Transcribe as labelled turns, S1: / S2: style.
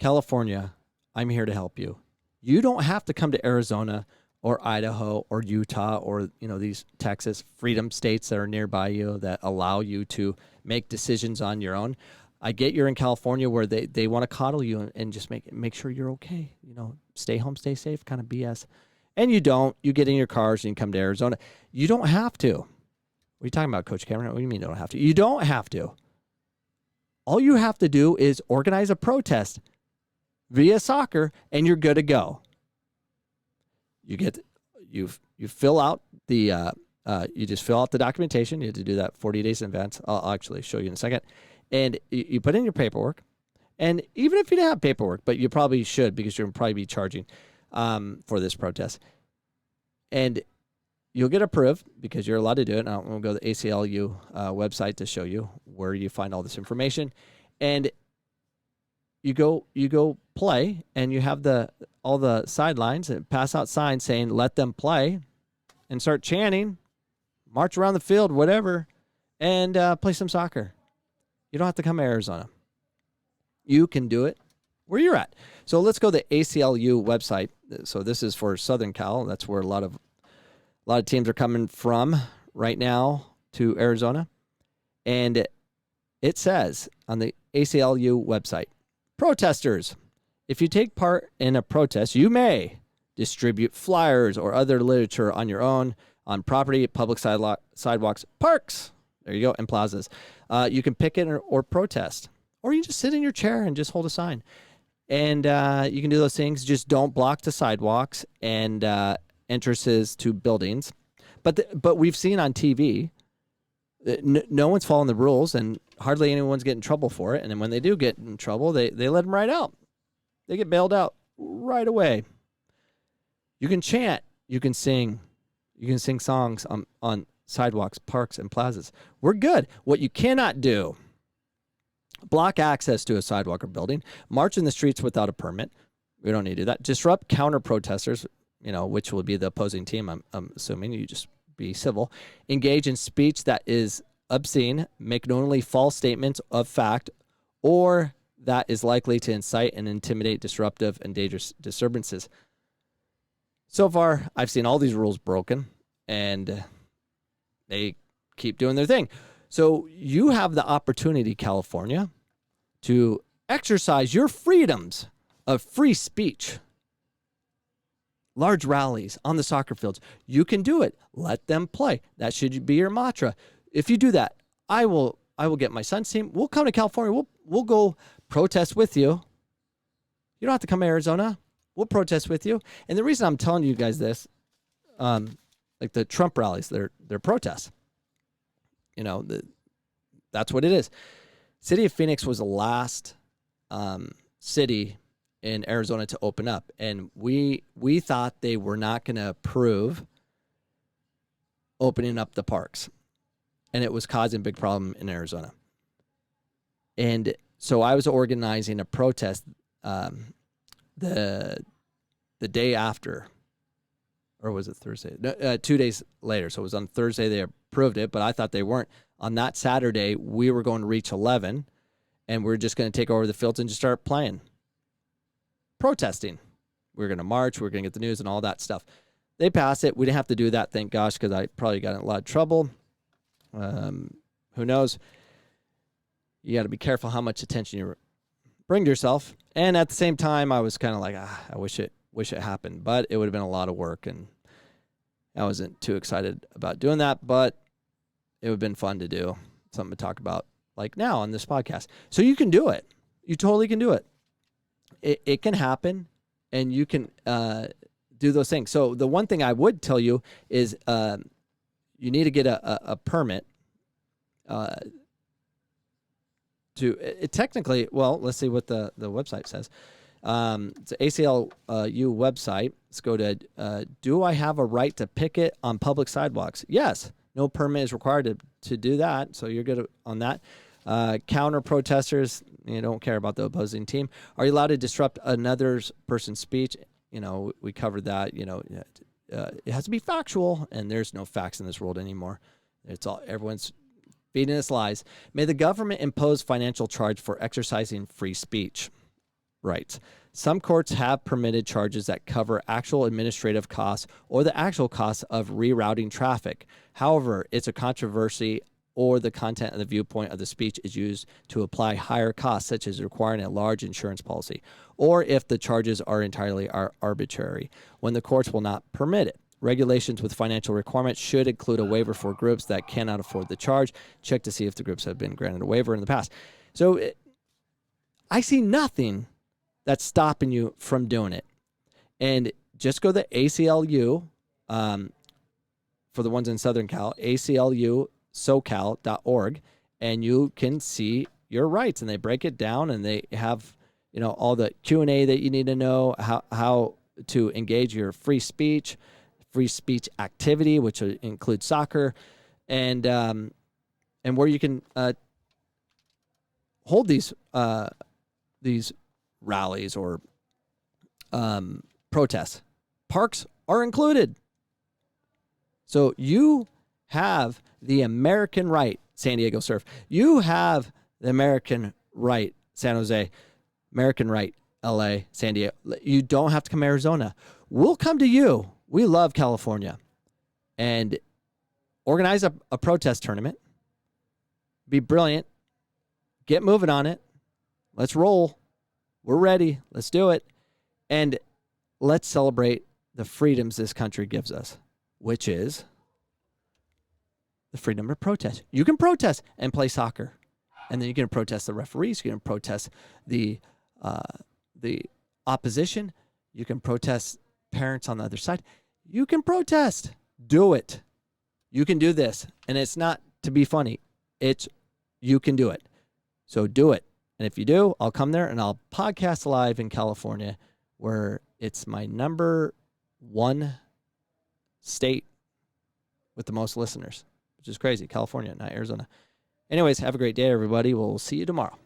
S1: California, I'm here to help you. You don't have to come to Arizona or Idaho or Utah or, these Texas freedom states that are nearby you that allow you to make decisions on your own. I get you're in California where they want to coddle you and just make sure you're okay. Stay home, stay safe, kind of BS. And you don't. You get in your cars and you come to Arizona. You don't have to. What are you talking about, Coach Cameron? What do you mean you don't have to? You don't have to. All you have to do is organize a protest via soccer, and you're good to go. You fill out the you just fill out the documentation. You have to do that 40 days in advance. I'll actually show you in a second. And you put in your paperwork. And even if you didn't have paperwork, but you probably should because you'll probably be charging for this protest. And you'll get approved because you're allowed to do it. And we'll go to the ACLU website to show you where you find all this information. And you go play, and you have all the sidelines and pass out signs saying, let them play, and start chanting, march around the field, whatever, and play some soccer. You don't have to come to Arizona. You can do it where you're at. So let's go to the ACLU website. So this is for Southern Cal. That's where a lot of teams are coming from right now to Arizona. And it says on the ACLU website, protesters, if you take part in a protest, you may distribute flyers or other literature on your own, on property, public sidewalks, parks, there you go, and plazas. You can picket or protest, or you can just sit in your chair and just hold a sign. And you can do those things. Just don't block the sidewalks and entrances to buildings. But we've seen on TV that no one's following the rules, and hardly anyone's getting in trouble for it. And then when they do get in trouble, they let them right out. They get bailed out right away. You can chant. You can sing. You can sing songs on sidewalks, parks, and plazas. We're good. What you cannot do, block access to a sidewalk or building, march in the streets without a permit. We don't need to do that. Disrupt counter-protesters, which will be the opposing team, I'm assuming. You just be civil. Engage in speech that is obscene, make knowingly false statements of fact, or that is likely to incite and intimidate disruptive and dangerous disturbances. So far, I've seen all these rules broken, and they keep doing their thing. So you have the opportunity, California, to exercise your freedoms of free speech. Large rallies on the soccer fields. You can do it. Let them play. That should be your mantra. If you do that, I will get my son's team. We'll come to California. We'll go protest with you. You don't have to come to Arizona. We'll protest with you. And the reason I'm telling you guys this, like the Trump rallies, they're protests. That's what it is. City of Phoenix was the last city in Arizona to open up, and we thought they were not going to approve opening up the parks, and it was causing a big problem in Arizona. And so I was organizing a protest the day after, or was it Thursday? No, 2 days later. So it was on Thursday they approved it, but I thought they weren't. On that Saturday, we were going to reach 11, and we're just going to take over the fields and just start playing. Protesting. We were going to march. We were going to get the news and all that stuff. They passed it. We didn't have to do that, thank gosh, because I probably got in a lot of trouble. Who knows? You got to be careful how much attention you bring to yourself. And at the same time, I was kind of like, I wish it happened, but it would have been a lot of work, and I wasn't too excited about doing that, but it would have been fun to do, something to talk about like now on this podcast. So you can do it. You totally can do it. It can happen, and you can do those things. So the one thing I would tell you is you need to get a permit technically, well, let's see what the website says. It's the ACLU website. Let's go to, do I have a right to picket on public sidewalks? Yes. No permit is required to do that, so you're good on that. Counter protesters, you don't care about the opposing team. Are you allowed to disrupt another person's speech? We covered that. It has to be factual, and there's no facts in this world anymore. It's all everyone's feeding us lies. May the government impose financial charge for exercising free speech. rights. Some courts have permitted charges that cover actual administrative costs or the actual costs of rerouting traffic. However, it's a controversy or the content and the viewpoint of the speech is used to apply higher costs, such as requiring a large insurance policy, or if the charges are entirely arbitrary, when the courts will not permit it. Regulations with financial requirements should include a waiver for groups that cannot afford the charge. Check to see if the groups have been granted a waiver in the past. So I see nothing that's stopping you from doing it. And just go to the ACLU, for the ones in Southern Cal, ACLUSocal.org, and you can see your rights. And they break it down, and they have, all the Q&A that you need to know, how to engage your free speech activity, which includes soccer, and where you can hold these rallies or protests. Parks are included. So you have the American right, San Diego Surf. You have the American right, San Jose. American right, LA, San Diego. You don't have to come to Arizona. We'll come to you. We love California. And organize a protest tournament. Be brilliant. Get moving on it. Let's roll. We're ready. Let's do it. And let's celebrate the freedoms this country gives us, which is the freedom to protest. You can protest and play soccer. And then you can protest the referees. You can protest the opposition. You can protest parents on the other side. You can protest. Do it. You can do this. And it's not to be funny. You can do it. So do it. And if you do, I'll come there and I'll podcast live in California, where it's my number one state with the most listeners, which is crazy. California, not Arizona. Anyways, have a great day, everybody. We'll see you tomorrow.